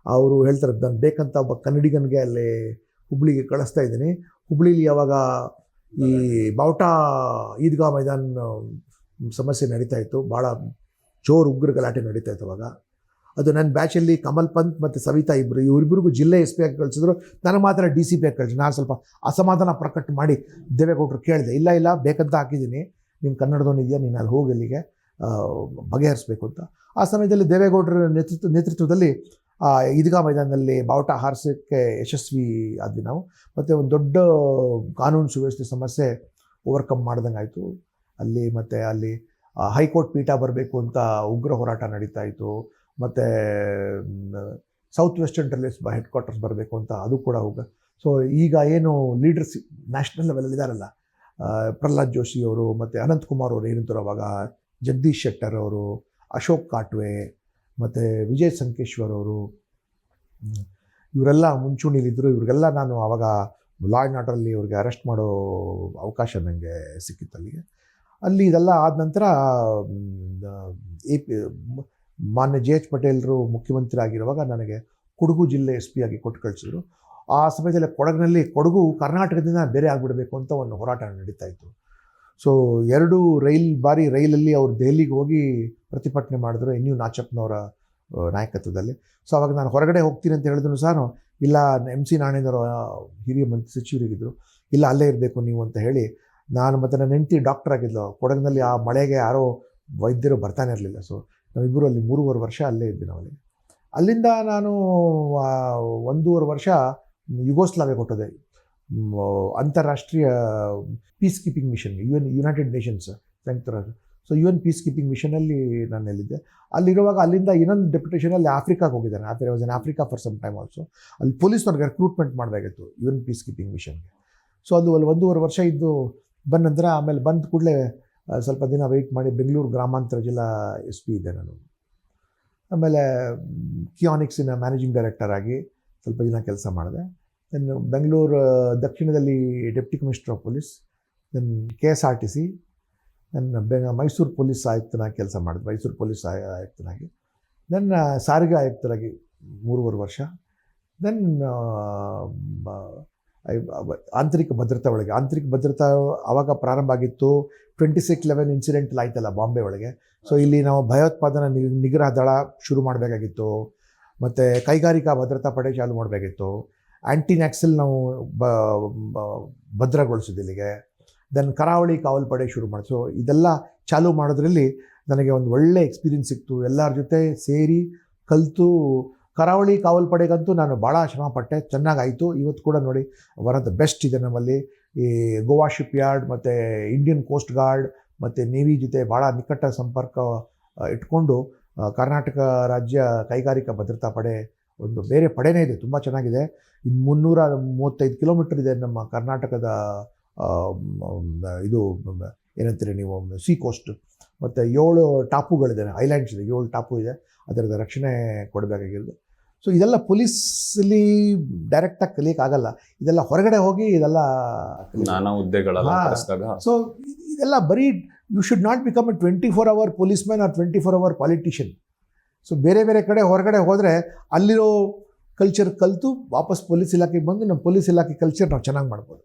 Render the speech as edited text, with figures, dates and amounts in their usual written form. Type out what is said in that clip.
ಅವರು ಹೇಳ್ತಾರೆ, ನಾನು ಬೇಕಂತ ಒಬ್ಬ ಕನ್ನಡಿಗನಿಗೆ ಅಲ್ಲಿ ಹುಬ್ಳಿಗೆ ಕಳಿಸ್ತಾ ಇದ್ದೀನಿ. ಹುಬ್ಳಿಲಿ ಯಾವಾಗ ಈ ಬಾವುಟ ಈದ್ಗಾ ಮೈದಾನ ಸಮಸ್ಯೆ ನಡೀತಾ ಇತ್ತು, ಭಾಳ ಜೋರು ಉಗ್ರ ಗಲಾಟೆ ನಡೀತಾ ಇತ್ತು ಅವಾಗ. ಅದು ನನ್ನ ಬ್ಯಾಚಲ್ಲಿ ಕಮಲ್ ಪಂತ್ ಮತ್ತು ಸವಿತಾ ಇವರಿಬ್ಬರಿಗೂ ಜಿಲ್ಲೆ SP ಆಗಿ ಕಳಿಸಿದ್ರು. ನನಗೆ ಮಾತ್ರ DCP ಆಗಿ ಕಳಿಸಿ. ನಾನು ಸ್ವಲ್ಪ ಅಸಮಾಧಾನ ಪ್ರಕಟ ಮಾಡಿ ದೇವೇಗೌಡರು ಕೇಳಿದೆ, ಇಲ್ಲ ಬೇಕಂತ ಹಾಕಿದ್ದೀನಿ, ನೀನು ಕನ್ನಡದವನಿದೆಯಾ, ನೀನು ಅಲ್ಲಿ ಹೋಗಿ ಅಲ್ಲಿಗೆ ಬಗೆಹರಿಸ್ಬೇಕು ಅಂತ. ಆ ಸಮಯದಲ್ಲಿ ದೇವೇಗೌಡರ ನೇತೃತ್ವದಲ್ಲಿ ಈದ್ಗಾ ಮೈದಾನದಲ್ಲಿ ಬಾವುಟ ಹಾರಿಸೋಕ್ಕೆ ಯಶಸ್ವಿ ಆದ್ವಿ ನಾವು. ಮತ್ತು ಒಂದು ದೊಡ್ಡ ಕಾನೂನು ಸುವ್ಯವಸ್ಥೆ ಸಮಸ್ಯೆ ಓವರ್ಕಮ್ ಮಾಡ್ದಂಗೆ ಆಯಿತು ಅಲ್ಲಿ. ಮತ್ತು ಅಲ್ಲಿ ಹೈಕೋರ್ಟ್ ಪೀಠ ಬರಬೇಕು ಅಂತ ಉಗ್ರ ಹೋರಾಟ ನಡೀತಾ ಇತ್ತು. ಮತ್ತು ಸೌತ್ ವೆಸ್ಟರ್ನ್ ಟೆರರಿಸ್ ಹೆಡ್ ಕ್ವಾರ್ಟರ್ಸ್ ಬರಬೇಕು ಅಂತ ಅದು ಕೂಡ ಸೊ ಈಗ ಏನು ಲೀಡರ್ಸ್ ನ್ಯಾಷನಲ್ ಲೆವೆಲಲ್ಲಿ ಇದ್ದಾರಲ್ಲ, ಪ್ರಹ್ಲಾದ್ ಜೋಶಿ ಅವರು ಮತ್ತು ಅನಂತಕುಮಾರ್ ಅವರು ಏನಿದ್ರು ಅವಾಗ, ಜಗದೀಶ್ ಶೆಟ್ಟರ್ ಅವರು, ಅಶೋಕ್ ಕಾಟ್ವೆ ಮತ್ತು ವಿಜಯ್ ಸಂಕೇಶ್ವರ್ ಅವರು, ಇವರೆಲ್ಲ ಮುಂಚೂಣಿಲಿದ್ದರು. ಇವ್ರಿಗೆಲ್ಲ ನಾನು ಆವಾಗ ಲಾ ಆ್ಯಂಡ್ ಆರ್ಡರಲ್ಲಿ ಇವ್ರಿಗೆ ಅರೆಸ್ಟ್ ಮಾಡೋ ಅವಕಾಶ ನನಗೆ ಸಿಕ್ಕಿತ್ತು ಅಲ್ಲಿಗೆ. ಅಲ್ಲಿ ಇದೆಲ್ಲ ಆದ ನಂತರ ಮಾನ್ಯ JH ಪಟೇಲರು ಮುಖ್ಯಮಂತ್ರಿ ಆಗಿರುವಾಗ ನನಗೆ ಕೊಡಗು ಜಿಲ್ಲೆ SP ಆಗಿ ಕೊಟ್ಟು ಕಳಿಸಿದ್ರು. ಆ ಸಮಯದಲ್ಲಿ ಕೊಡಗು ಕರ್ನಾಟಕದಿಂದ ಬೇರೆ ಆಗಿಬಿಡಬೇಕು ಅಂತ ಒಂದು ಹೋರಾಟ ನಡೀತಾ ಇತ್ತು. ಸೊ 2 ರೈಲಲ್ಲಿ ಅವರು ದೆಹಲಿಗೆ ಹೋಗಿ ಪ್ರತಿಭಟನೆ ಮಾಡಿದ್ರು, NU ನಾಚಪ್ಪನವರ ನಾಯಕತ್ವದಲ್ಲಿ. ಸೊ ಅವಾಗ ನಾನು ಹೊರಗಡೆ ಹೋಗ್ತೀನಿ ಅಂತ ಹೇಳಿದ್ರು ಸರ್, ಇಲ್ಲ MC ನಾಣೇಂದ್ರ ಹಿರಿಯ ಮಂತ್ರಿ ಸಚಿವರಿಗಿದ್ರು, ಇಲ್ಲ ಅಲ್ಲೇ ಇರಬೇಕು ನೀವು ಅಂತ ಹೇಳಿ, ನಾನು ಮತ್ತು ನನ್ನ ಹೆಂಡತಿ ಡಾಕ್ಟರ್ ಆಗಿದ್ಲು. ಕೊಡಗಿನಲ್ಲಿ ಆ ಮಳೆಗೆ ಯಾರೋ ವೈದ್ಯರು ಬರ್ತಾನೆ ಇರಲಿಲ್ಲ. ಸೊ ನಾವಿಬ್ಬರು ಅಲ್ಲಿ 3.5 ವರ್ಷ ಅಲ್ಲೇ ಇದ್ವಿ ನಾವು ಅಲ್ಲಿ. ಅಲ್ಲಿಂದ ನಾನು 1.5 ವರ್ಷ ಯುಗೋಸ್ಲಾವಿಯಾಗೆ ಕೊಟ್ಟದೆ, ಅಂತಾರಾಷ್ಟ್ರೀಯ ಪೀಸ್ ಕೀಪಿಂಗ್ ಮಿಷನ್ಗೆ, ಯುನೈಟೆಡ್ ನೇಷನ್ಸ್ ಸಂಯುಕ್ತ ರಾಷ್ಟ್ರ. ಸೊ UN ಪೀಸ್ ಕೀಪಿಂಗ್ ಮಿಷನಲ್ಲಿ ನಾನು ಎಲ್ಲಿದ್ದೆ. ಅಲ್ಲಿರುವಾಗ ಅಲ್ಲಿಂದ ಇನ್ನೊಂದು ಡೆಪ್ಯುಟೇಷನಲ್ಲಿ ಆಫ್ರಿಕಾಗೆ ಹೋಗಿದ್ದಾನೆ. Was in Africa for some time also. ಅಲ್ಲಿ ಪೊಲೀಸ್ನವ್ರಿಗೆ ರಿಕ್ರೂಟ್ಮೆಂಟ್ ಮಾಡಬೇಕಾಗಿತ್ತು UN ಪೀಸ್ ಕೀಪಿಂಗ್ ಮಿಷನ್ಗೆ. ಸೊ ಅಲ್ಲಿ 1.5 ವರ್ಷ ಇದ್ದು ಬಂದ ನಂತರ ಆಮೇಲೆ ಬಂದ ಕೂಡಲೇ ಸ್ವಲ್ಪ ದಿನ ವೆಯ್ಟ್ ಮಾಡಿ ಬೆಂಗಳೂರು ಗ್ರಾಮಾಂತರ ಜಿಲ್ಲಾ SP ಇದ್ದೆ ನಾನು. ಆಮೇಲೆ ಕಿಯಾನಿಕ್ಸಿನ ಮ್ಯಾನೇಜಿಂಗ್ ಡೈರೆಕ್ಟರ್ ಆಗಿ ಸ್ವಲ್ಪ ದಿನ ಕೆಲಸ ಮಾಡಿದೆ. ದೆನ್ ಬೆಂಗಳೂರು ದಕ್ಷಿಣದಲ್ಲಿ deputy commissioner of police, then KSRTC, then Mysuru police ಆಯುಕ್ತನಾಗಿ ಕೆಲಸ ಮಾಡಿದೆ, ಮೈಸೂರು ಪೊಲೀಸ್ ಆಯುಕ್ತನಾಗಿ. ದೆನ್ ಸಾರಿಗೆ ಆಯುಕ್ತರಾಗಿ 3.5 ವರ್ಷ. ದೆನ್ ಆಂತರಿಕ ಭದ್ರತಾ ಒಳಗೆ, ಆಂತರಿಕ ಭದ್ರತಾ ಆವಾಗ ಪ್ರಾರಂಭ ಆಗಿತ್ತು. 26/11 ಇನ್ಸಿಡೆಂಟ್ ಆಯ್ತಲ್ಲ ಬಾಂಬೆ ಒಳಗೆ. ಸೊ ಇಲ್ಲಿ ನಾವು ಭಯೋತ್ಪಾದನಾ ನಿಗ್ರಹ ದಳ ಶುರು ಮಾಡಬೇಕಾಗಿತ್ತು, ಮತ್ತು ಕೈಗಾರಿಕಾ ಭದ್ರತಾ ಪಡೆ ಚಾಲು ಮಾಡಬೇಕಿತ್ತು, ಆ್ಯಂಟಿ ನ್ಯಾಕ್ಸಲ್ ನಾವು ಭದ್ರಗೊಳಿಸಿದ್ದು ಇಲ್ಲಿಗೆ. ದೆನ್ ಕರಾವಳಿ ಕಾವಲು ಪಡೆ ಶುರು ಮಾಡಿ. ಸೊ ಇದೆಲ್ಲ ಚಾಲೂ ಮಾಡೋದ್ರಲ್ಲಿ ನನಗೆ ಒಂದು ಒಳ್ಳೆ ಎಕ್ಸ್ಪೀರಿಯನ್ಸ್ ಸಿಕ್ತು. ಎಲ್ಲರ ಜೊತೆ ಸೇರಿ ಕಲಿತು ಕರಾವಳಿ ಕಾವಲು ಪಡೆಗಂತೂ ನಾನು ಭಾಳ ಶ್ರಮಪಟ್ಟೆ, ಚೆನ್ನಾಗಾಯಿತು. ಇವತ್ತು ಕೂಡ ನೋಡಿ ಒನ್ ಆಫ್ ದ ಬೆಸ್ಟ್ ಇದೆ ನಮ್ಮಲ್ಲಿ. ಈ ಗೋವಾ ಶಿಪ್ ಯಾರ್ಡ್ ಮತ್ತು ಇಂಡಿಯನ್ ಕೋಸ್ಟ್ ಗಾರ್ಡ್ ಮತ್ತು ನೇವಿ ಜೊತೆ ಭಾಳ ನಿಕಟ ಸಂಪರ್ಕ ಇಟ್ಕೊಂಡು ಕರ್ನಾಟಕ ರಾಜ್ಯ ಕೈಗಾರಿಕಾ ಭದ್ರತಾ ಪಡೆ ಒಂದು ಬೇರೆ ಪಡೆನೇ ಇದೆ, ತುಂಬ ಚೆನ್ನಾಗಿದೆ. ಇನ್ನು 335 ಕಿಲೋಮೀಟರ್ ಇದೆ ನಮ್ಮ ಕರ್ನಾಟಕದ ಇದು ಏನಂತೀರಿ ನೀವು, ಸೀ ಕೋಸ್ಟ್. ಮತ್ತು 7 ಟಾಪುಗಳಿದೆ, ಐಲ್ಯಾಂಡ್ಸ್ ಇದೆ, 7 ಟಾಪು ಇದೆ. ಅದರದ ರಕ್ಷಣೆ ಕೊಡಬೇಕಾಗಿರೋದು. ಸೊ ಇದೆಲ್ಲ ಪೊಲೀಸಲ್ಲಿ ಡೈರೆಕ್ಟಾಗಿ ಕಲಿಯೋಕ್ಕಾಗಲ್ಲ, ಇದೆಲ್ಲ ಹೊರಗಡೆ ಹೋಗಿ ಇದೆಲ್ಲ ನಾನಾ ಹುದ್ದೆಗಳೆಲ್ಲ. ಸೊ ಇದೆಲ್ಲ ಬರೀ you should not become a 24 hour policeman or 24 hour politician. So ಬೇರೆ ಕಡೆ ಹೊರಗಡೆ ಹೋದರೆ ಅಲ್ಲಿರೋ ಕಲ್ಚರ್ ಕಲಿತು ವಾಪಸ್ ಪೊಲೀಸ್ ಇಲಾಖೆಗೆ ಬಂದು ನಮ್ಮ ಪೊಲೀಸ್ ಇಲಾಖೆ ಕಲ್ಚರ್ ನಾವು ಚೆನ್ನಾಗಿ ಮಾಡ್ಬೋದು.